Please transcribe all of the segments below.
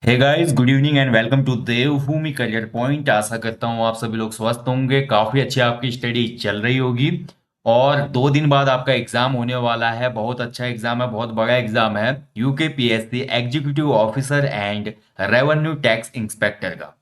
Hey guys, good evening and welcome to Devbhoomi career point. आशा करता हूँ आप सभी लोग स्वस्थ होंगे, काफी अच्छी आपकी स्टडी चल रही होगी। और 2 दिन बाद आपका एग्जाम होने वाला है। बहुत अच्छा एग्जाम है, बहुत बड़ा एग्जाम है। UKPSC executive officer and revenue tax inspector का।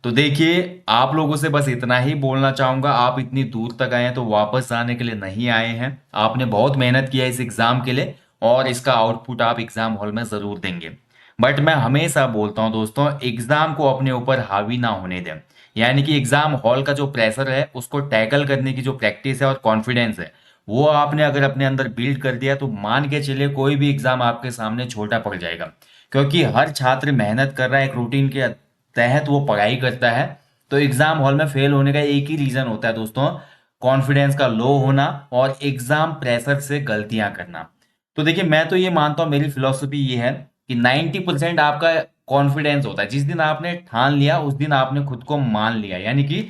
तो देखिए, आप लोगों से बस इतना ही बोलना चाहूंगा, आप इतनी दूर तक आए हैं तो वापस आने के लिए नहीं आए हैं। आपने बहुत मेहनत किया इस एग्जाम के लिए और इसका आउटपुट आप एग्जाम हॉल में जरूर देंगे। बट मैं हमेशा बोलता हूं दोस्तों, एग्जाम को अपने ऊपर हावी ना होने दें। यानी कि एग्जाम हॉल का जो प्रेशर है उसको टैकल करने की जो प्रैक्टिस है और कॉन्फिडेंस है, वो आपने अगर अपने अंदर बिल्ड कर दिया तो मान के चलिए कोई भी एग्जाम आपके सामने छोटा पड़ जाएगा। क्योंकि हर छात्र मेहनत कर रहा है, एक रूटीन के तहत वो पढ़ाई करता है। तो एग्जाम हॉल में फेल होने का एक ही रीजन होता है दोस्तों, कॉन्फिडेंस का लो होना और एग्जाम प्रेशर से गलतियां करना। तो देखिए, मैं तो ये मानता हूँ, मेरी फिलोसफी ये है कि 90% आपका कॉन्फिडेंस होता है। जिस दिन आपने ठान लिया उस दिन आपने खुद को मान लिया। यानी कि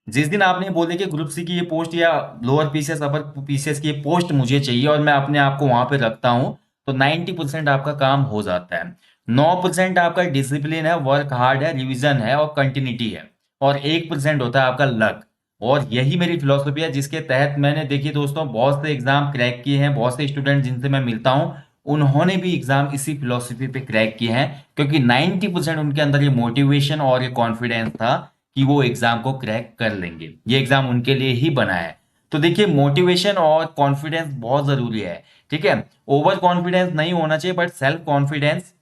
जिस दिन आपने बोले कि ग्रुप सी की ये पोस्ट या लोअर पीसीएस अपर पीसीएस की ये पोस्ट मुझे चाहिए और मैं अपने आप को वहां पे रखता हूं, तो 90% आपका काम हो जाता है। 9% आपका डिसिप्लिन है, वर्क हार्ड है, रिविजन है और कंटिन्यूटी है। और 1% होता है आपका लक। और यही मेरी फिलोसफी है, जिसके तहत मैंने देखिए दोस्तों बहुत से एग्जाम क्रैक किए हैं। बहुत से स्टूडेंट जिनसे मैं मिलता हूं, उन्होंने भी एग्जाम इसी फिलोसफी पे क्रैक किए हैं। क्योंकि 90% उनके अंदर ये मोटिवेशन और ये कॉन्फिडेंस था कि वो एग्जाम को क्रैक कर लेंगे। ये एग्जाम उनके लिए ही बना है। तो देखिए, मोटिवेशन और कॉन्फिडेंस बहुत जरूरी है। ठीक है, ओवर कॉन्फिडेंस नहीं होना चाहिए, बट सेल्फ कॉन्फिडेंस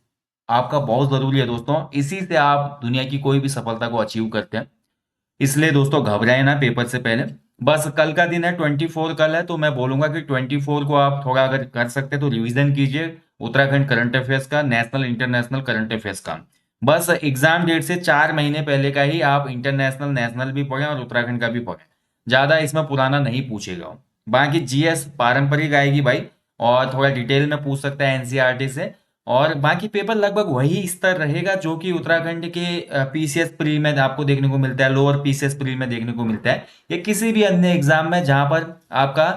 आपका बहुत जरूरी है दोस्तों। इसी से आप दुनिया की कोई भी सफलता को अचीव करते हैं। इसलिए दोस्तों, घबराए ना पेपर से पहले। बस कल का दिन है, 24 कल है, तो मैं बोलूंगा कि 24 को आप थोड़ा अगर कर सकते हैं तो रिवीजन कीजिए उत्तराखंड करंट अफेयर्स का, नेशनल इंटरनेशनल करंट अफेयर्स का। बस एग्जाम डेट से 4 महीने पहले का ही आप इंटरनेशनल नेशनल भी पढ़ें और उत्तराखंड का भी पढ़ें। ज्यादा इसमें पुराना नहीं पूछेगा। बाकी जीएस पारंपरिक आएगी भाई, और थोड़ा डिटेल में पूछ सकता है एनसीईआरटी से। और बाकी पेपर लगभग वही स्तर रहेगा जो कि उत्तराखंड के पीसीएस प्री में आपको देखने को मिलता है, लोअर पीसीएस प्री में देखने को मिलता है, या किसी भी अन्य एग्जाम में जहां पर आपका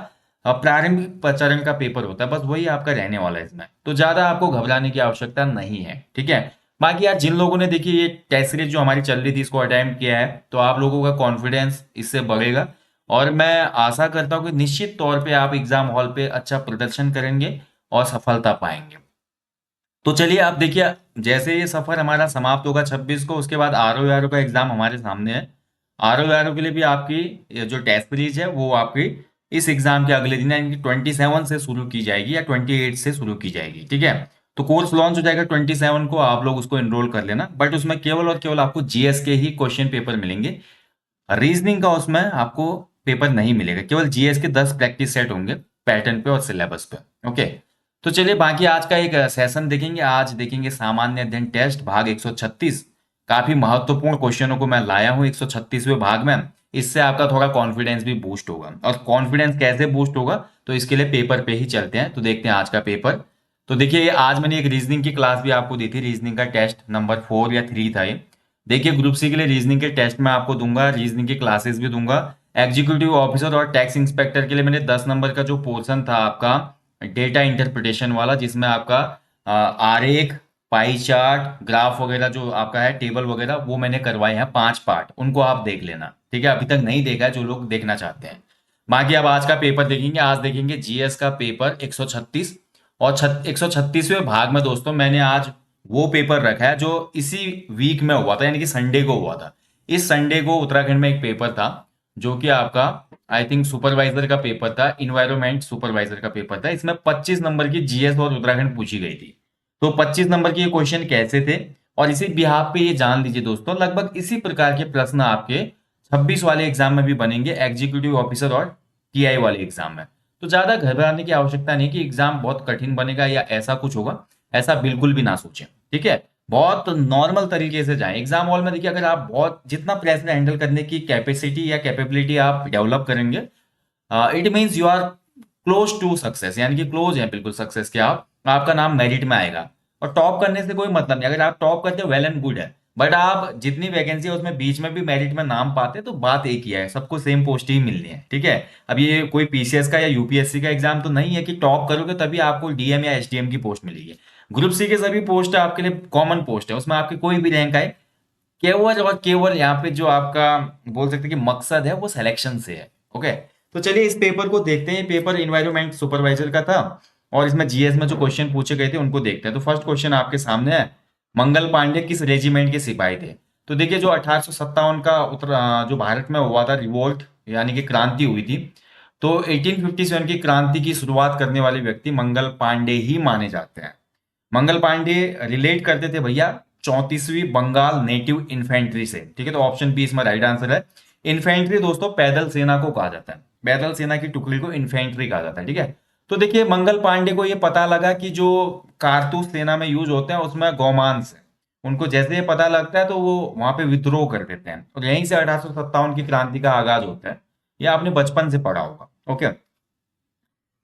प्रारंभिक चरण का पेपर होता है, बस वही आपका रहने वाला है इसमें। तो ज्यादा आपको घबराने की आवश्यकता नहीं है। ठीक है। बाकी यार, जिन लोगों ने देखिए ये टेस्ट सीरीज जो हमारी चल रही थी इसको अटेम्प्ट किया है, तो आप लोगों का कॉन्फिडेंस इससे बढ़ेगा। और मैं आशा करता हूँ कि निश्चित तौर पे आप एग्जाम हॉल पे अच्छा प्रदर्शन करेंगे और सफलता पाएंगे। तो चलिए, आप देखिए, जैसे ये सफर हमारा समाप्त होगा 26 को, उसके बाद आरओ का एग्जाम हमारे सामने है। आरओ के लिए भी आपकी ये जो टेस्ट सीरीज है वो आपकी इस एग्जाम के अगले दिन यानी कि 27 से शुरू की जाएगी या 28 से शुरू की जाएगी। ठीक है। तो कोर्स लॉन्च हो जाएगा 27 को, आप लोग उसको एनरोल कर लेना। बट उसमें केवल और केवल आपको जीएस के ही क्वेश्चन पेपर मिलेंगे। रीजनिंग का उसमें आपको पेपर नहीं मिलेगा, केवल जीएस के 10 प्रैक्टिस सेट होंगे पैटर्न पे और सिलेबस पे। ओके। तो चलिए, बाकी आज का एक सेशन देखेंगे। आज देखेंगे सामान्य अध्ययन टेस्ट भाग 136। काफी महत्वपूर्ण क्वेश्चनों को मैं लाया हूं 136वें भाग में। इससे आपका थोड़ा कॉन्फिडेंस भी बूस्ट होगा। और कॉन्फिडेंस कैसे बूस्ट होगा, तो इसके लिए पेपर पे ही चलते हैं। तो देखते हैं आज का पेपर। तो देखिए, आज मैंने एक रीजनिंग की क्लास भी आपको दी थी। रीजनिंग का टेस्ट नंबर 4 या 3 था ये। देखिए, ग्रुप सी के लिए रीजनिंग के टेस्ट में आपको दूंगा, रीजनिंग की क्लासेस भी दूंगा। एग्जीक्यूटिव ऑफिसर और टैक्स इंस्पेक्टर के लिए मैंने 10 नंबर का जो पोर्शन था आपका डेटा इंटरप्रिटेशन वाला, जिसमें आपका आरेख, पाई चार्ट, ग्राफ वगैरह जो आपका है, टेबल वगैरह, वो मैंने करवाए हैं 5 पार्ट। उनको आप देख लेना। ठीक है, अभी तक नहीं देखा है जो लोग देखना चाहते हैं। बाकी अब आज का पेपर देखेंगे। आज देखेंगे जीएस का पेपर 136। और 136वें भाग में दोस्तों मैंने आज वो पेपर रखा है जो इसी वीक में हुआ था, यानी कि संडे को हुआ था। इस संडे को उत्तराखंड में एक पेपर था जो कि आपका आई थिंक सुपरवाइजर का पेपर था, इन्वायरमेंट सुपरवाइजर का पेपर था। इसमें 25 नंबर की जीएस और उत्तराखंड पूछी गई थी। तो 25 नंबर के ये क्वेश्चन कैसे थे, और इसी बिहाफ पे ये जान लीजिए दोस्तों, लगभग इसी प्रकार के प्रश्न आपके 26 वाले एग्जाम में भी बनेंगे, एग्जीक्यूटिव ऑफिसर और टीआई वाले एग्जाम में। तो ज्यादा घबराने की आवश्यकता नहीं कि एग्जाम बहुत कठिन बनेगा या ऐसा कुछ होगा। ऐसा बिल्कुल भी ना सोचें। ठीक है। बहुत नॉर्मल तरीके से जाएं एग्जाम हॉल में। देखिए, अगर आप बहुत जितना प्रेशर हैंडल करने की कैपेसिटी या कैपेबिलिटी आप डेवलप करेंगे, it means you are close to success, यानी कि क्लोज है बिल्कुल सक्सेस के आप। आपका नाम मेरिट में आएगा। और टॉप करने से कोई मतलब नहीं, अगर आप टॉप करते हो वेल एंड गुड है। बट आप जितनी वैकेंसी है उसमें बीच में भी मेरिट में नाम पाते तो बात एक ही है, सबको सेम पोस्ट ही मिलनी है। ठीक है। अब ये कोई पीसीएस का या यूपीएससी का एग्जाम तो नहीं है कि टॉप करोगे तभी आपको डीएम या एसडीएम की पोस्ट मिलेगी। ग्रुप सी के सभी पोस्ट आपके लिए कॉमन पोस्ट है, उसमें आपकी कोई भी रैंक आए, केवल और केवल यहाँ पे जो आपका बोल सकते हैं कि मकसद है वो सिलेक्शन से है। ओके, तो चलिए इस पेपर को देखते हैं। पेपर इन्वायरमेंट सुपरवाइजर का था और इसमें जीएस में जो क्वेश्चन पूछे गए थे उनको देखते हैं। तो फर्स्ट क्वेश्चन आपके सामने है, मंगल पांडे किस रेजिमेंट के सिपाही थे? तो देखिए जो 1857 का जो भारत में हुआ था रिवोल्ट यानी कि क्रांति हुई थी, तो 1857 की क्रांति की शुरुआत करने वाले व्यक्ति मंगल पांडे ही माने जाते हैं। मंगल पांडे रिलेट करते थे भैया 34वीं बंगाल नेटिव इन्फेंट्री से। ठीक है, तो ऑप्शन बी इसमें राइट आंसर है। इन्फेंट्री दोस्तों पैदल सेना को कहा जाता है, पैदल सेना की टुकड़ी को इन्फेंट्री कहा जाता है। ठीक है, तो देखिए मंगल पांडे को ये पता लगा कि जो कारतूस सेना में यूज होते हैं उसमें गौमांस है, उनको जैसे ये पता लगता है तो वो वहां पे विद्रोह कर देते हैं, और यहीं से 1857 की क्रांति का आगाज होता है। ये आपने बचपन से पढ़ा होगा। ओके,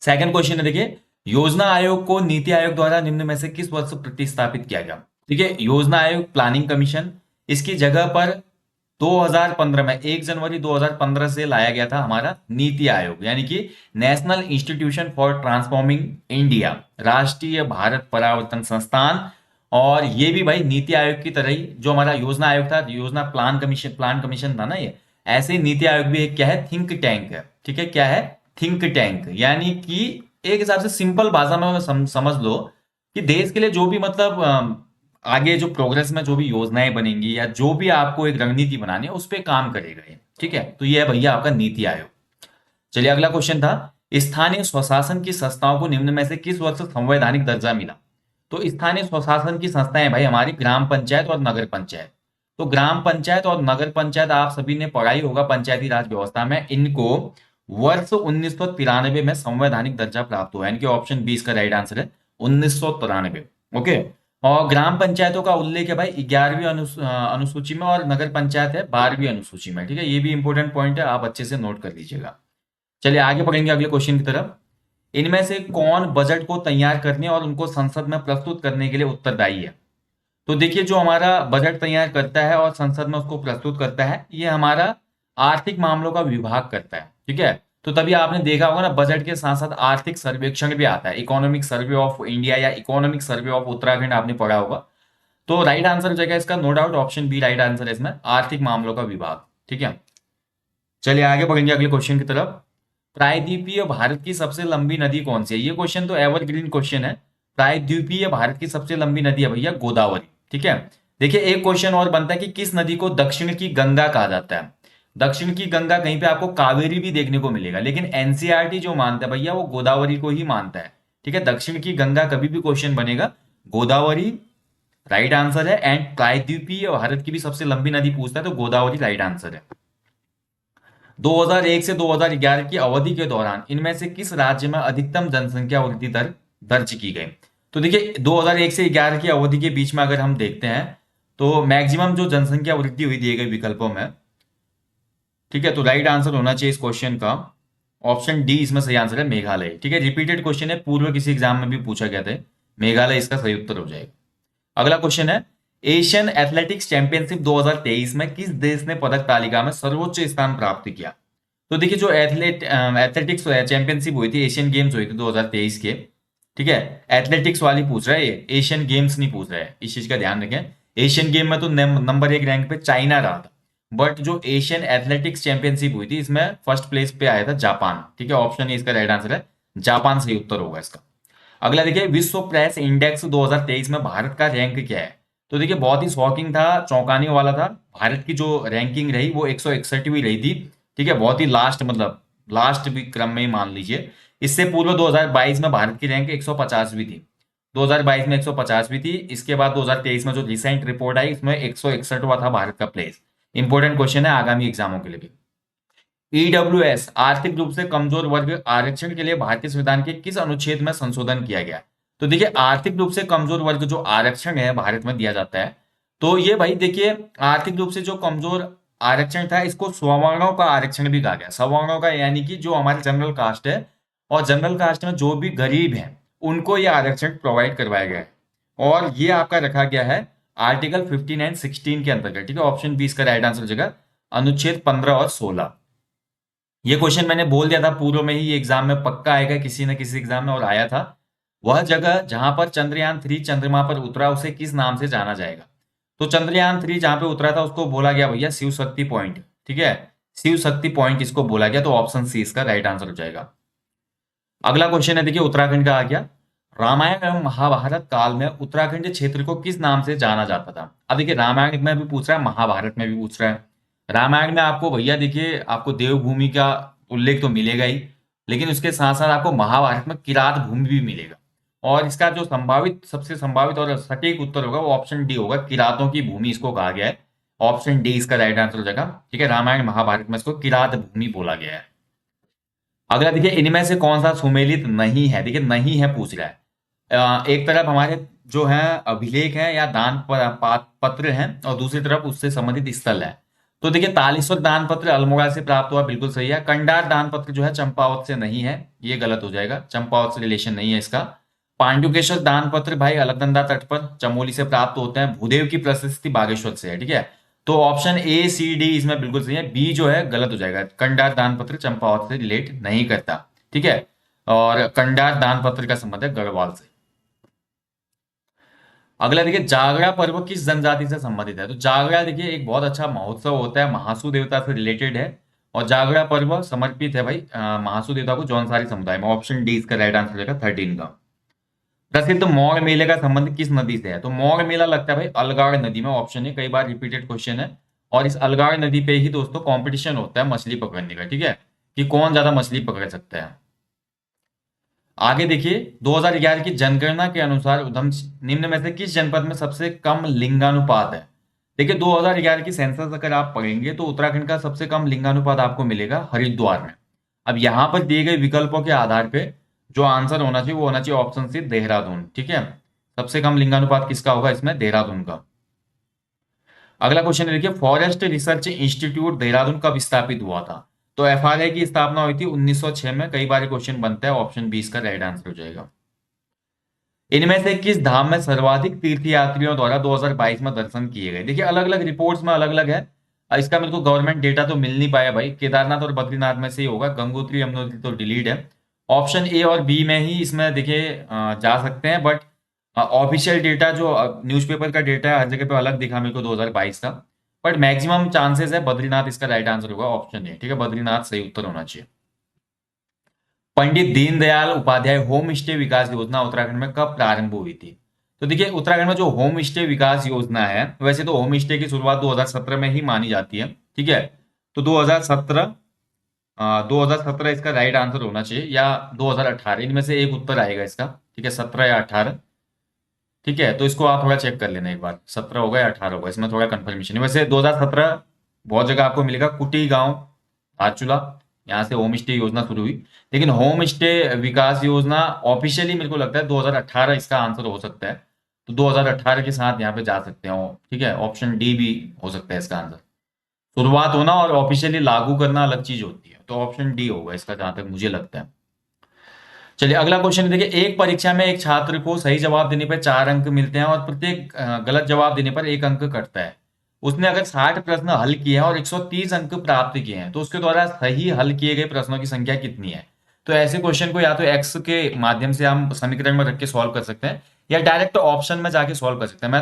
सेकंड क्वेश्चन है देखिए, योजना आयोग को नीति आयोग द्वारा निम्न में से किस वर्ष प्रतिस्थापित किया गया? ठीक है, योजना आयोग प्लानिंग कमीशन, इसकी जगह पर 2015 में 1 जनवरी 2015 से लाया गया था हमारा नीति आयोग, यानी कि national institution for transforming India, राष्ट्रीय भारत परावर्तन संस्थान। और ये भी भाई नीति आयोग की तरह ही जो हमारा योजना आयोग था, योजना प्लान कमीशन था ना, ये ऐसे ही नीति आयोग भी एक क्या है, थिंक टैंक है। ठीक है, क्या है, थिंक टैंक, यानी कि एक हिसाब से सिंपल भाषा में समझ लो कि देश के लिए जो भी मतलब आगे जो प्रोग्रेस में जो भी योजनाएं बनेंगी या जो भी आपको एक रणनीति बनानी है उस पर काम करेगा ये। ठीक है, तो ये है भैया आपका नीति आयोग। चलिए अगला क्वेश्चन था, स्थानीय स्वशासन की संस्थाओं को निम्न में से किस वर्ष संवैधानिक दर्जा मिला? तो स्थानीय स्वशासन की संस्थाएं भाई हमारी ग्राम पंचायत और नगर पंचायत। तो ग्राम पंचायत और नगर पंचायत आप सभी ने पढ़ा ही होगा पंचायती राज व्यवस्था में, इनको वर्ष 1993 में संवैधानिक दर्जा प्राप्त हुआ, यानी कि ऑप्शन बी इसका राइट आंसर है, 1993। ओके, और ग्राम पंचायतों का उल्लेख है भाई 11वीं अनुसूची में, और नगर पंचायत है 12वीं अनुसूची में। ठीक है, ये भी इंपॉर्टेंट पॉइंट है, आप अच्छे से नोट कर लीजिएगा। चलिए आगे बढ़ेंगे अगले क्वेश्चन की तरफ। इनमें से कौन बजट को तैयार करने और उनको संसद में प्रस्तुत करने के लिए उत्तरदायी है? तो देखिए जो हमारा बजट तैयार करता है और संसद में उसको प्रस्तुत करता है, ये हमारा आर्थिक मामलों का विभाग करता है। ठीक है, तो तभी आपने देखा होगा ना, बजट के साथ साथ आर्थिक सर्वेक्षण भी आता है, इकोनॉमिक सर्वे ऑफ इंडिया या इकोनॉमिक सर्वे ऑफ उत्तराखंड आपने पढ़ा होगा। तो राइट आंसर हो जाएगा इसका no doubt option B right answer है इसमें, आर्थिक मामलों का विभाग। ठीक है, चलिए आगे बढ़ेंगे अगले क्वेश्चन की तरफ। प्रायद्वीपीय भारत की सबसे लंबी नदी कौन सी है? ये क्वेश्चन तो एवरग्रीन क्वेश्चन है। प्रायद्वीपीय भारत की सबसे लंबी नदी है भैया गोदावरी। ठीक है, देखिए एक क्वेश्चन और बनता है कि किस नदी को दक्षिण की गंगा कहा जाता है? दक्षिण की गंगा कहीं पे आपको कावेरी भी देखने को मिलेगा, लेकिन एनसीईआरटी जो मानता है भैया वो गोदावरी को ही मानता है। ठीक है, दक्षिण की गंगा कभी भी क्वेश्चन बनेगा गोदावरी राइट आंसर है, एंड प्रायद्वीपीय भारत की भी सबसे लंबी नदी पूछता है तो गोदावरी राइट आंसर है। 2001 से 2011 की अवधि के दौरान इनमें से किस राज्य में अधिकतम जनसंख्या वृद्धि दर दर्ज की गई? तो देखिए 2001 से 11 की अवधि के बीच में अगर हम देखते हैं तो मैक्सिमम जो जनसंख्या वृद्धि हुई दिए गए विकल्पों में। ठीक है, तो राइट आंसर होना चाहिए इस क्वेश्चन का ऑप्शन डी, इसमें सही आंसर है मेघालय। ठीक है, रिपीटेड क्वेश्चन है, पूर्व किसी एग्जाम में भी पूछा गया था, मेघालय इसका सही उत्तर हो जाएगा। अगला क्वेश्चन है, एशियन एथलेटिक्स चैंपियनशिप 2023 में किस देश ने पदक तालिका में सर्वोच्च स्थान प्राप्त किया? तो देखिए जो एथलेटिक्स चैंपियनशिप हुई थी, एशियन गेम्स हुई थी 2023 के। ठीक है, एथलेटिक्स वाली पूछ रहा है ये, एशियन गेम्स नहीं पूछ रहा है, इस चीज का ध्यान रखें। एशियन गेम में तो नंबर 1 रैंक पे चाइना रहा था, बट जो एशियन एथलेटिक्स चैंपियनशिप हुई थी इसमें फर्स्ट प्लेस पे आया था जापान। ठीक है, ऑप्शन ए इसका राइट आंसर है, जापान सही उत्तर होगा इसका। अगला देखिए, विश्व प्रेस इंडेक्स 2023 में भारत का रैंक क्या है? तो देखिए बहुत ही शॉकिंग था, चौंकाने वाला था। भारत की जो रैंकिंग रही वो 161वीं रही थी। ठीक है, बहुत ही लास्ट, मतलब लास्ट भी क्रम में ही मान लीजिए। इससे पूर्व 2022 में भारत की रैंक 150वीं थी, 2022 में 150वीं थी। इसके बाद 2023 में जो रिसेंट रिपोर्ट आई इसमें 161वां था भारत का प्लेस। इंपॉर्टेंट क्वेश्चन है आगामी एग्जामों के लिए भी। ईडब्ल्यूएस आर्थिक रूप से कमजोर वर्ग आरक्षण के लिए भारतीय संविधान के किस अनुच्छेद में संशोधन किया गया? तो देखिए आर्थिक रूप से कमजोर वर्ग जो आरक्षण है भारत में दिया जाता है, तो ये भाई देखिए आर्थिक रूप से जो कमजोर आरक्षण था इसको सवर्णों का आरक्षण भी कहा गया। सवर्णों का यानी कि जो हमारे जनरल कास्ट है, और जनरल कास्ट में जो भी गरीब हैं उनको ये आरक्षण प्रोवाइड करवाया गया है, और ये आपका रखा गया है आर्टिकल 15 एंड 16 के अंतर्गत। ठीक है, ऑप्शन बी इसका राइट आंसर हो जाएगा, अनुच्छेद 15 और 16। ये क्वेश्चन मैंने बोल दिया था पूर्व में ही, ये एग्जाम में पक्का आएगा किसी न किसी एग्जाम में, और आया था। वह जगह जहां पर चंद्रयान 3 चंद्रमा पर उतरा उसे किस नाम से जाना जाएगा? तो चंद्रयान 3 जहां पे उतरा था उसको बोला गया भैया शिव शक्ति पॉइंट। ठीक है, शिव शक्ति पॉइंट इसको बोला गया, तो ऑप्शन सी इसका राइट आंसर हो जाएगा। अगला क्वेश्चन है, देखिए उत्तराखंड का आ गया। रामायण एवं महाभारत काल में उत्तराखंड क्षेत्र को किस नाम से जाना जाता था? अब देखिए रामायण में भी पूछ रहा है, महाभारत में भी पूछ रहा है। रामायण में आपको भैया देखिए आपको देवभूमि का उल्लेख तो मिलेगा ही, लेकिन उसके साथ साथ आपको महाभारत में किरात भूमि भी मिलेगा। और इसका जो संभावित सबसे संभावित और सटीक उत्तर होगा वो ऑप्शन डी होगा, किरातों की भूमि इसको कहा गया है। ऑप्शन डी इसका राइट आंसर हो जाएगा। ठीक है, रामायण महाभारत में इसको किरात भूमि बोला गया है। अगला देखिए, इनमें से कौन सा सुमेलित नहीं है? देखिए नहीं है पूछ रहा है। एक तरफ हमारे जो है अभिलेख है या पत्र हैं, और दूसरी तरफ उससे संबंधित स्थल है। तो देखिए तालेश्वर दान पत्र अल्मोड़ा से प्राप्त हुआ, बिल्कुल सही है। कंडार दान पत्र जो है चंपावत से नहीं है, ये गलत हो जाएगा, चंपावत से रिलेशन नहीं है इसका। पांडुकेश्वर दान पत्र भाई अलकनंदा तट पर चमोली से प्राप्त होते हैं। भूदेव की प्रशस्ति बागेश्वर से है। ठीक है, तो ऑप्शन ए सी डी इसमें बिल्कुल सही है, बी जो है गलत हो जाएगा। कंडार दान पत्र चंपावत से रिलेट नहीं करता। ठीक है, और कंडार दान पत्र का संबंध है गढ़वाल से। अगला देखिए, जागरा पर्व किस जनजाति से संबंधित है? तो जागरा देखिए एक बहुत अच्छा महोत्सव होता है, महासू देवता से रिलेटेड है। और जागरा पर्व समर्पित है भाई महासू देवता को, जौनसारी समुदाय में। ऑप्शन डी इसका राइट आंसर हो जाएगा 13 का। प्रसिद्ध मौर मेले का संबंध किस नदी से है? तो मौर मेला लगता है भाई अलगाड़ नदी में। ऑप्शन है, कई बार रिपीटेड क्वेश्चन है। और इस अलगाड़ नदी पे ही दोस्तों कंपटीशन होता है मछली पकड़ने का। ठीक है, कि कौन ज्यादा मछली पकड़ सकता है। आगे देखिए, 2011 की जनगणना के अनुसार उधम निम्न में से किस जनपद में सबसे कम लिंगानुपात है? देखिए 2011 की सेंसस अगर आप पढ़ेंगे तो उत्तराखंड का सबसे कम लिंगानुपात आपको मिलेगा हरिद्वार में। अब यहां पर दिए गए विकल्पों के आधार पे जो आंसर होना चाहिए वो होना चाहिए ऑप्शन सी देहरादून। ठीक है, सबसे कम लिंगानुपात किसका होगा इसमें? देहरादून का। अगला क्वेश्चन देखिए, फॉरेस्ट रिसर्च इंस्टीट्यूट देहरादून कब स्थापित हुआ था? तो एफआरआई की स्थापना हुई थी 1906 में। कई बार क्वेश्चन बनता है, ऑप्शन 20 का राइट आंसर हो जाएगा। इनमें से किस धाम में सर्वाधिक तीर्थयात्रियों द्वारा 2022 में दर्शन किए गए? देखिए अलग अलग रिपोर्ट्स में अलग अलग है। इसका मेरे को गवर्नमेंट डेटा तो मिल नहीं पाया भाई। केदारनाथ और बद्रीनाथ में से ही होगा, गंगोत्री यमुनोत्री तो डिलीट है। ऑप्शन ए और बी में ही इसमें देखिए जा सकते हैं, बट ऑफिशियल डेटा जो न्यूज़पेपर का डेटा है हर जगह पे अलग दिखा मेरे को 2022 का। बट मैक्सिमम चांसेस है बद्रीनाथ इसका राइट आंसर होगा, ऑप्शन ए। ठीक है, बद्रीनाथ सही उत्तर होना चाहिए। पंडित दीनदयाल उपाध्याय होम स्टे विकास योजना उत्तराखंड में कब प्रारंभ हुई थी? तो देखिए उत्तराखंड में जो होम स्टे विकास योजना है, वैसे तो होम स्टे की शुरुआत 2017 में ही मानी जाती है। ठीक है, तो 2017 इसका राइट आंसर होना चाहिए, या 2018, इनमें से एक उत्तर आएगा इसका। ठीक है, 17 या 18। ठीक है, तो इसको आप थोड़ा चेक कर लेना एक बार, 17 होगा या 18 होगा, इसमें थोड़ा कंफर्मेशन है। वैसे 2017 बहुत जगह आपको मिलेगा, कुटी गांव धारचूला, यहाँ से होम स्टे योजना शुरू हुई। लेकिन होम स्टे विकास योजना ऑफिशियली मेरे को लगता है 2018 इसका आंसर हो सकता है। तो 2018 के साथ यहाँ पे जा सकते हो। ठीक है, ऑप्शन डी भी हो सकता है इसका आंसर। शुरुआत होना और ऑफिशियली लागू करना अलग चीज होती है, तो ऑप्शन डी होगा इसका जहां तक मुझे लगता है। चलिए अगला क्वेश्चन देखिए, एक परीक्षा में एक छात्र को सही जवाब देने पर 4 अंक मिलते हैं और प्रत्येक गलत जवाब देने पर 1 अंक कटता है। उसने अगर 60 प्रश्न हल किए हैं और 130 अंक प्राप्त किए हैं तो उसके द्वारा सही हल किए गए प्रश्नों की संख्या कितनी है? तो ऐसे क्वेश्चन को या तो एक्स के माध्यम से हम समीकरण में रख के सॉल्व कर सकते हैं, या डायरेक्ट ऑप्शन में जाके सॉल्व कर सकते हैं।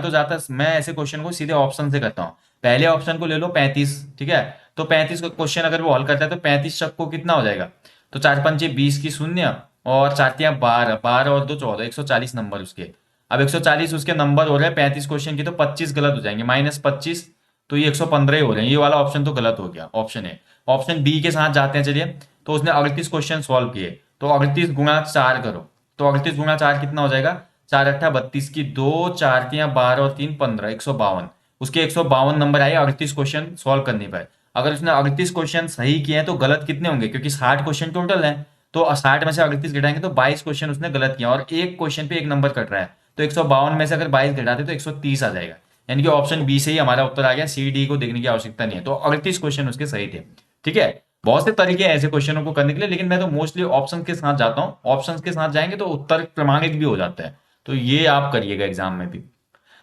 मैं ऐसे क्वेश्चन को सीधे ऑप्शन से करता हूँ। पहले ऑप्शन को ले लो 35। ठीक है, तो 35 क्वेश्चन अगर वो हल करता है तो 35 शक को कितना हो जाएगा? तो 4 5 20 की शून्य, और 4 3 12, 12 और 2 14, 140 नंबर उसके। अब 140 उसके नंबर हो रहे हैं 35 क्वेश्चन की, तो 25 गलत हो जाएंगे, -25, तो ये 115 ही हो रहे हैं। ये वाला ऑप्शन तो गलत हो गया, ऑप्शन ए। ऑप्शन बी के साथ जाते हैं चलिए। तो उसने 38 क्वेश्चन सॉल्व किए, तो 38 गुणा 4 करो, तो 38 गुणा 4 कितना हो जाएगा? 4 8 32 की 2, 4 3 12 और 3 15, 152। उसके 152 नंबर आए 38 क्वेश्चन सॉल्व करने पर। अगर उसने 38 क्वेश्चन सही किए हैं तो गलत कितने होंगे? क्योंकि 60 क्वेश्चन टोटल है, तो 60 में से 38 घटाएंगे तो 22 क्वेश्चन उसने गलत किया, और एक क्वेश्चन पे एक नंबर कट रहा है। तो 152 में से अगर 22 घटाते तो 130 आ जाएगा। यानी कि ऑप्शन बी से ही हमारा उत्तर आ गया, सी डी को देखने की आवश्यकता नहीं है। तो 38 क्वेश्चन उसके सही थे। ठीक है, बहुत से तरीके हैं ऐसे क्वेश्चनों को करने के लिए, लेकिन मैं तो मोस्टली ऑप्शन के साथ जाता हूँ। ऑप्शन के साथ जाएंगे तो उत्तर प्रमाणित भी हो जाता है, तो ये आप करिएगा एग्जाम में भी।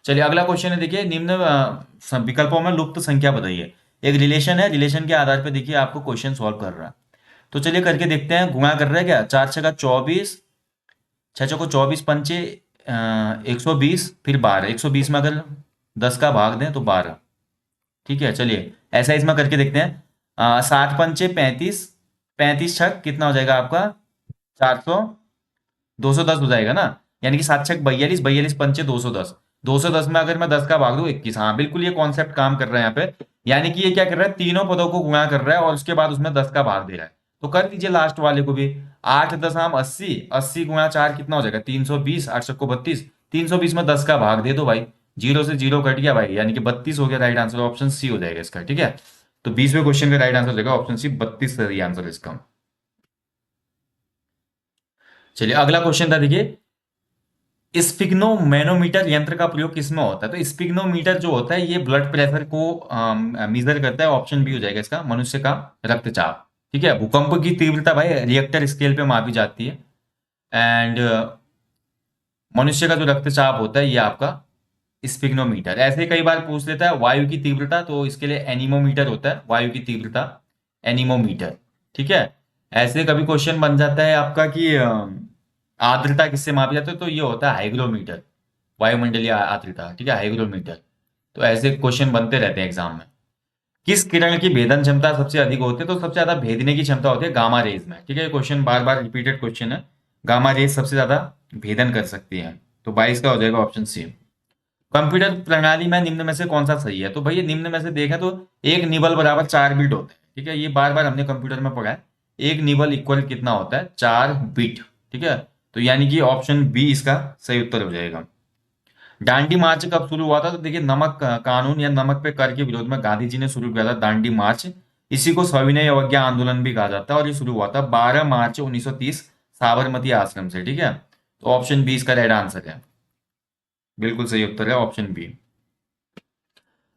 चलिए अगला क्वेश्चन है, देखिए निम्न विकल्पों में लुप्त संख्या बताइए। एक रिलेशन है, रिलेशन के आधार पर देखिए आपको क्वेश्चन सॉल्व कर रहा है। तो चलिए करके देखते हैं। गुणा कर रहा है क्या? 4 6 का 24, छः चौको 24, पंचे 120, फिर 12, 120 में अगर 10 का भाग दें तो 12। ठीक है, चलिए ऐसा इसमें करके देखते हैं। 7 पंचे 35, 35 छक कितना हो जाएगा आपका? 400, 210 हो जाएगा ना। यानी कि 7 छक 42, 42 पंचे 210। 210 में अगर मैं 10 का भाग दूं 21। हाँ बिल्कुल, ये कॉन्सेप्ट काम कर रहा है यहाँ पे। यानी कि ये क्या कर रहा है, तीनों पदों को गुणा कर रहा है और उसके बाद उसमें 10 का भाग दे रहा है। तो कर दीजिए लास्ट वाले को भी। 8 10 80, 80 गुणा 4 कितना हो जाएगा? 320। 8 छक्को 32, 320 में 10 का भाग दे दो भाई। जीरो से जीरो कट गया भाई, यानी कि 32 हो गया। राइट आंसर ऑप्शन सी हो जाएगा इसका। ठीक है, तो 20वें क्वेश्चन का राइट आंसर हो जाएगा ऑप्शन सी, 32 सही आंसर इसका। चलिए अगला क्वेश्चन था, देखिए स्पिग्नोमेनोमीटर यंत्र का प्रयोग किसमें होता है? तो स्पिग्नोमीटर जो होता है ये ब्लड प्रेशर को मेजर करता है। ऑप्शन बी हो जाएगा इसका, मनुष्य का रक्तचाप। ठीक है, भूकंप की तीव्रता भाई रिएक्टर स्केल पे मापी जाती है। एंड मनुष्य का जो रक्तचाप होता है ये आपका स्पिग्नोमीटर। ऐसे ही कई बार पूछ लेता है वायु की तीव्रता, तो इसके लिए एनीमोमीटर होता है। वायु की तीव्रता एनीमोमीटर। ठीक है, ऐसे कभी क्वेश्चन बन जाता है आपका कि आर्द्रता किससे मापी जाती है, तो ये होता है हाइग्रोमीटर। वायुमंडलीय आर्द्रता। ठीक है, हाइग्रोमीटर। तो ऐसे क्वेश्चन बनते रहते हैं एग्जाम में। किस किरण की भेदन क्षमता सबसे अधिक होती है? तो सबसे ज्यादा भेदने की क्षमता होती है गामा रेज में। ठीक है, क्वेश्चन बार बार रिपीटेड क्वेश्चन है। गामा रेज सबसे ज्यादा भेदन कर सकती है। तो 22 का हो जाएगा ऑप्शन सी। कंप्यूटर प्रणाली में निम्न में से कौन सा सही है? तो भैया निम्न में से देखें तो एक निबल बराबर 4 बिट होते हैं। ठीक है, ये बार बार हमने कंप्यूटर में पढ़ा है। एक निबल इक्वल कितना होता है? 4 बिट। ठीक है, तो यानी कि ऑप्शन बी इसका सही उत्तर हो जाएगा। दांडी मार्च कब शुरू हुआ था? तो देखिए नमक कानून या नमक पे कर के विरोध में गांधी जी ने शुरू किया था दांडी मार्च। इसी को सविनय अवज्ञा आंदोलन भी कहा जाता है और ये शुरू हुआ था 12 मार्च 1930 साबरमती आश्रम से। ठीक है, तो ऑप्शन बी इसका राइट आंसर है। बिल्कुल सही उत्तर है ऑप्शन बी।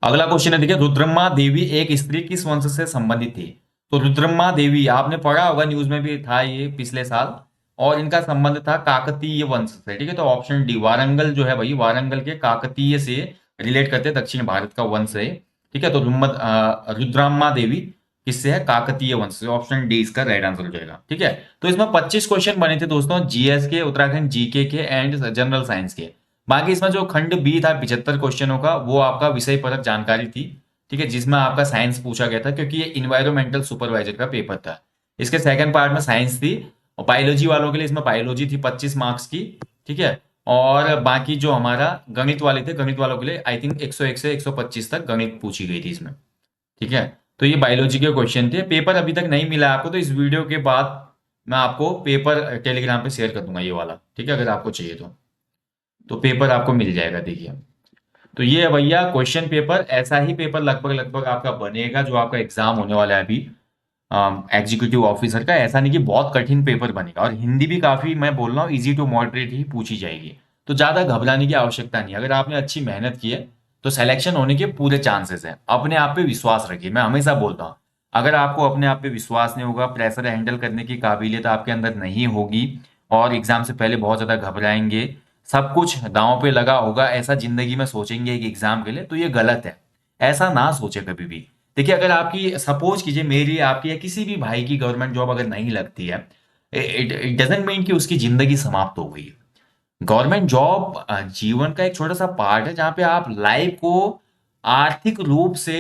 अगला क्वेश्चन है, देखिए रुद्रम्मा देवी एक स्त्री किस वंश से संबंधित थी? तो रुद्रम्मा देवी आपने पढ़ा होगा, न्यूज में भी था ये पिछले साल। और इनका संबंध था काकतीय वंश से। ठीक है, तो ऑप्शन डी वारंगल जो है भाई, वारंगल के काकतीय से रिलेट करते हैं, दक्षिण भारत का वंश है। ठीक है, तो रुद्रम्मा देवी किससे है? काकतीय वंश से। ऑप्शन डी इसका राइट आंसर हो जाएगा। ठीक है, तो इसमें 25 क्वेश्चन बने थे दोस्तों, जीएस के, उत्तराखंड जीके के एंड जनरल साइंस के। बाकी इसमें जो खंड बी था 75 क्वेश्चनों का, वो आपका विषय परक जानकारी थी। ठीक है, जिसमें आपका साइंस पूछा गया था, क्योंकि ये इन्वायरमेंटल सुपरवाइजर का पेपर था। इसके सेकंड पार्ट में साइंस थी, और बायोलॉजी वालों के लिए इसमें बायोलॉजी थी 25 मार्क्स की। ठीक है, और बाकी जो हमारा गणित वाले थे, गणित वालों के लिए आई थिंक 101 से 125 तक गणित पूछी गई थी इसमें। ठीक है, तो ये बायोलॉजी के क्वेश्चन थे। पेपर अभी तक नहीं मिला आपको, तो इस वीडियो के बाद मैं आपको पेपर टेलीग्राम पे शेयर कर दूंगा ये वाला। ठीक है, अगर आपको चाहिए तो पेपर आपको मिल जाएगा। देखिए, तो ये है भैया क्वेश्चन पेपर। ऐसा ही पेपर लगभग लगभग आपका बनेगा जो आपका एग्जाम होने वाला है अभी एग्जीक्यूटिव ऑफिसर का। ऐसा नहीं कि बहुत कठिन पेपर बनेगा, और हिंदी भी काफी, मैं बोल रहा हूँ, इजी टू मॉडरेट ही पूछी जाएगी। तो ज्यादा घबराने की आवश्यकता नहीं है। अगर आपने अच्छी मेहनत की है तो सिलेक्शन होने के पूरे चांसेस हैं। अपने आप पे विश्वास रखिए, मैं हमेशा बोलता हूँ। अगर आपको अपने आप पे विश्वास नहीं होगा, प्रेशर हैंडल करने की काबिलियत आपके अंदर नहीं होगी, और एग्जाम से पहले बहुत ज्यादा घबराएंगे, सब कुछ दांव पे लगा होगा, ऐसा जिंदगी में सोचेंगे एक एग्जाम के लिए, तो ये गलत है। ऐसा ना सोचे कभी भी। देखिए अगर आपकी, सपोज कीजिए मेरी, आपकी या किसी भी भाई की गवर्नमेंट जॉब अगर नहीं लगती है, इट डजेंट मीन कि उसकी जिंदगी समाप्त हो गई है। गवर्नमेंट जॉब जीवन का एक छोटा सा पार्ट है, जहां पे आप लाइफ को आर्थिक रूप से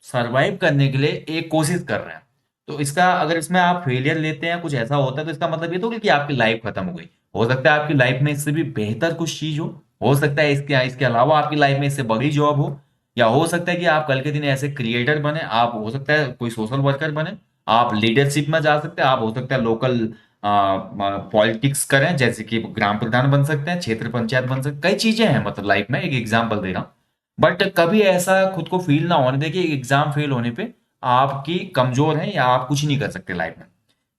सरवाइव करने के लिए एक कोशिश कर रहे हैं। तो इसका, अगर इसमें आप फेलियर लेते हैं, कुछ ऐसा होता है, तो इसका मतलब ये तो नहीं कि आपकी लाइफ खत्म हो गई। हो सकता है आपकी लाइफ में इससे भी बेहतर कुछ चीज हो सकता है इसके इसके अलावा आपकी लाइफ में इससे बड़ी जॉब हो, या हो सकता है कि आप कल के दिन ऐसे क्रिएटर बने, आप हो सकता है कोई सोशल वर्कर बने, आप लीडरशिप में जा सकते हैं, आप हो सकता है लोकल पॉलिटिक्स करें, जैसे कि ग्राम प्रधान बन सकते हैं, क्षेत्र पंचायत बन सकते, कई चीजें हैं मतलब लाइफ में, एक एग्जाम्पल दे रहा हूँ। बट कभी ऐसा खुद को फील ना होने देखिए एग्जाम फेल होने पे आपकी कमजोर है, या आप कुछ नहीं कर सकते लाइफ में।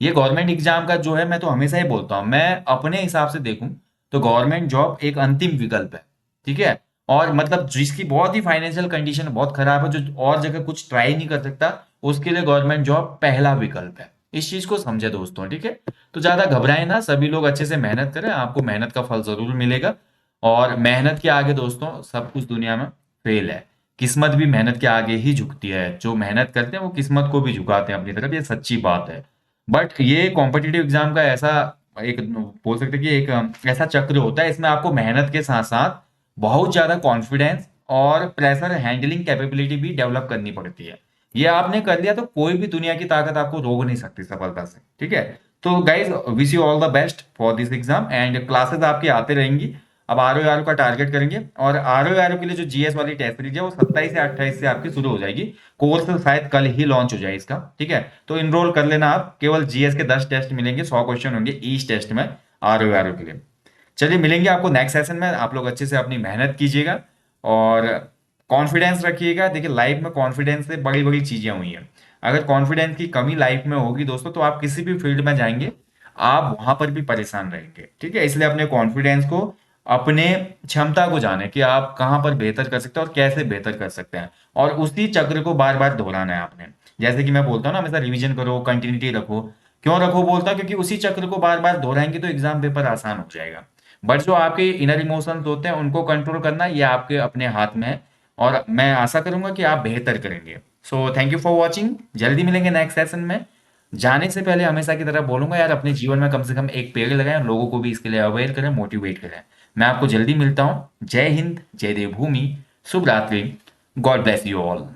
ये गवर्नमेंट एग्जाम का जो है, मैं तो हमेशा ही बोलता हूँ, मैं अपने हिसाब से देखूं तो गवर्नमेंट जॉब एक अंतिम विकल्प है। ठीक है, और मतलब जिसकी बहुत ही फाइनेंशियल कंडीशन बहुत खराब है, जो और जगह कुछ ट्राई नहीं कर सकता, उसके लिए गवर्नमेंट जॉब पहला विकल्प है। इस चीज को समझे दोस्तों। ठीक है, तो ज्यादा घबराएं ना, सभी लोग अच्छे से मेहनत करें, आपको मेहनत का फल जरूर मिलेगा। और मेहनत के आगे दोस्तों सब कुछ दुनिया में फेल है। किस्मत भी मेहनत के आगे ही झुकती है। जो मेहनत करते हैं वो किस्मत को भी झुकाते हैं अपनी तरफ, ये सच्ची बात है। बट ये कॉम्पिटिटिव एग्जाम का ऐसा एक बोल सकते हैं कि एक ऐसा चक्र होता है, इसमें आपको मेहनत के साथ साथ बहुत ज्यादा कॉन्फिडेंस और प्रेशर हैंडलिंग कैपेबिलिटी भी डेवलप करनी पड़ती है। ये आपने कर लिया तो कोई भी दुनिया की ताकत आपको रोक नहीं सकती सफलता से, ठीक है। तो guys, wish you all the best for this exam, and classes आपकी आते रहेंगी। अब आर का टारगेट करेंगे, और आर के लिए जो जीएस वाली टेस्ट सीरीज है वो 27 से 28 से आपकी शुरू हो जाएगी। कोर्स शायद कल ही लॉन्च हो जाए इसका, ठीक है। तो इनरोल कर लेना आप, केवल जीएस के 10 टेस्ट मिलेंगे, 100 क्वेश्चन होंगे ईच टेस्ट में आर के लिए। चलिए, मिलेंगे आपको नेक्स्ट सेशन में। आप लोग अच्छे से अपनी मेहनत कीजिएगा और कॉन्फिडेंस रखिएगा। देखिए, लाइफ में कॉन्फिडेंस से बड़ी बड़ी चीजें हुई हैं। अगर कॉन्फिडेंस की कमी लाइफ में होगी दोस्तों, तो आप किसी भी फील्ड में जाएंगे, आप वहां पर भी परेशान रहेंगे, ठीक है। इसलिए अपने कॉन्फिडेंस को, अपने क्षमता को जाने कि आप कहाँ पर बेहतर कर सकते हैं और कैसे बेहतर कर सकते हैं, और उसी चक्र को बार बार दोहराना है आपने। जैसे कि मैं बोलता हूँ ना, हमेशा रिवीजन करो, कंटिन्यूटी रखो। क्यों रखो बोलता हूं? क्योंकि उसी चक्र को बार बार दोहराएंगे तो एग्जाम पेपर आसान हो जाएगा। बट जो आपके इनर इमोशंस होते हैं उनको कंट्रोल करना, ये आपके अपने हाथ में है, और मैं आशा करूंगा कि आप बेहतर करेंगे। So thank you for watching. जल्दी मिलेंगे नेक्स्ट सेशन में। जाने से पहले हमेशा की तरह बोलूंगा यार, अपने जीवन में कम से कम एक पेड़ लगाएं और लोगों को भी इसके लिए अवेयर करें, मोटिवेट करें। मैं आपको जल्दी मिलता हूँ। जय हिंद, जय देवभूमि, शुभ रात्रि। God bless you all.